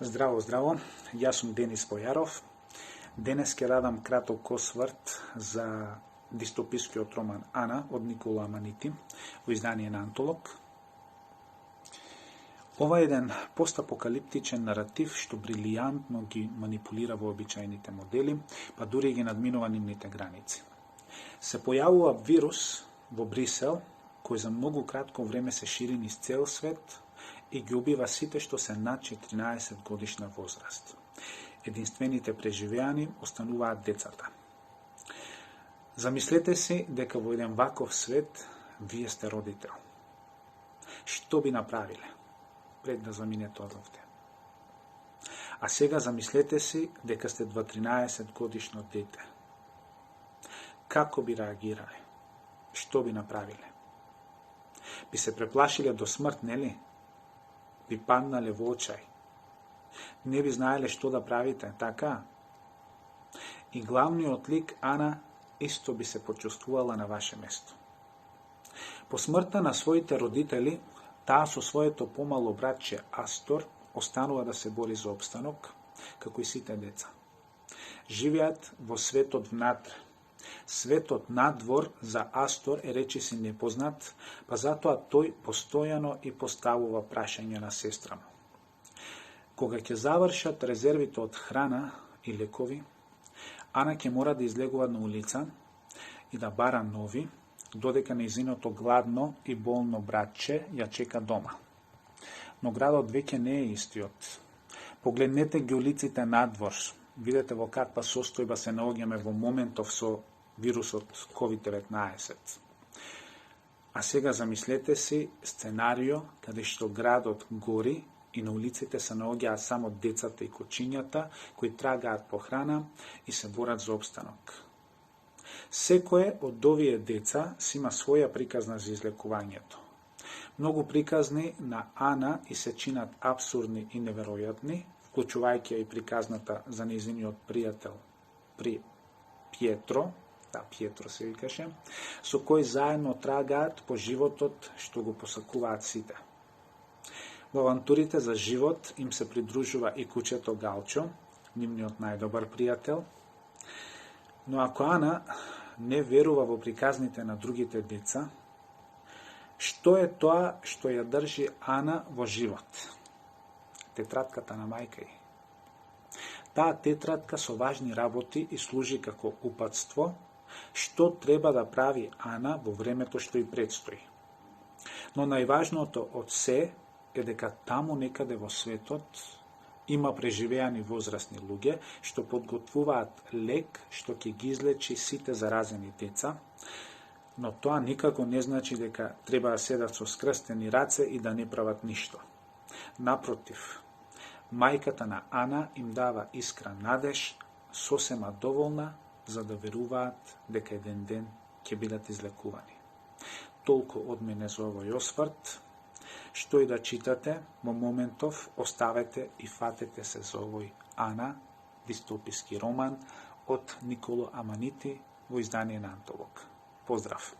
Здраво, здраво. Јас сум Денис Појаров. Денес ќе дадам краток осврт за дистопискиот роман Ана од Николо Аманити во издание на Антолог. Ова е еден постапокалиптичен наратив што брилијантно ги манипулира вообичаените модели, па дури ги надминува нивните граници. Се појавува вирус во Брисел, кој за многу кратко време се шири низ цел свет и ги убива сите што се над 14 годишна возраст. Единствените преживеани остануваат децата. Замислете си дека во еден ваков свет вие сте родител. Што би направиле пред да заминете одовде? А сега замислете си дека сте 13 годишно дете. Како би реагирале? Што би направиле? Би се преплашиле до смрт, нели? Би паднале во очај. Не би знаеле што да правите, така? И главниот лик Ана исто би се почувствувала на ваше место. По смртта на своите родители, таа со своето помало братче Астор останува да се бори за опстанок, како и сите деца. Живеат во светот внатре. Светот надвор за Астор е речиси непознат, па затоа тој постојано и поставува прашања на сестра му. Кога ќе завршат резервите од храна и лекови, Ана ќе мора да излегува на улица и да бара нови, додека нејзиното гладно и болно братче ја чека дома. Но градот веќе не е истиот. Погледнете ги улиците надвор, видете во каква состојба се наоѓаме во моментов со вирусот COVID-19. А сега замислете си сценарио каде што градот гори и на улиците се наоѓаат само децата и кучињата кои трагаат по храна и се борат за опстанок. Секое од овие деца си има своја приказна за излекувањето. Многу приказни на Ана и се чинат апсурдни и неверојатни, вклучувајќи и приказната за нејзиниот пријател Пјетро се викаше, со кој заедно трагаат по животот што го посакуваат сите. Во авантурите за живот им се придружува и кучето Галчо, нивниот најдобар пријател. Но ако Ана не верува во приказните на другите деца, што е тоа што ја држи Ана во живот? Тетратката на мајка ѝ. Таа тетратка со важни работи и служи како упатство што треба да прави Ана во времето што ѝ предстои. Но најважното од се е дека таму некаде во светот има преживеани возрастни луѓе што подготвуваат лек што ќе ги излечи сите заразени деца, но тоа никако не значи дека треба да седат со скрстени раце и да не прават ништо. Напротив, мајката на Ана им дава искра надеж, сосема доволна за да веруваат дека еден ден ќе бидат излекувани. Толку од мене за овој осврт. Што и да читате, во моментов оставете и фатете се за овој Ана, дистописки роман од Николо Аманити во издание на Антолог. Поздрав!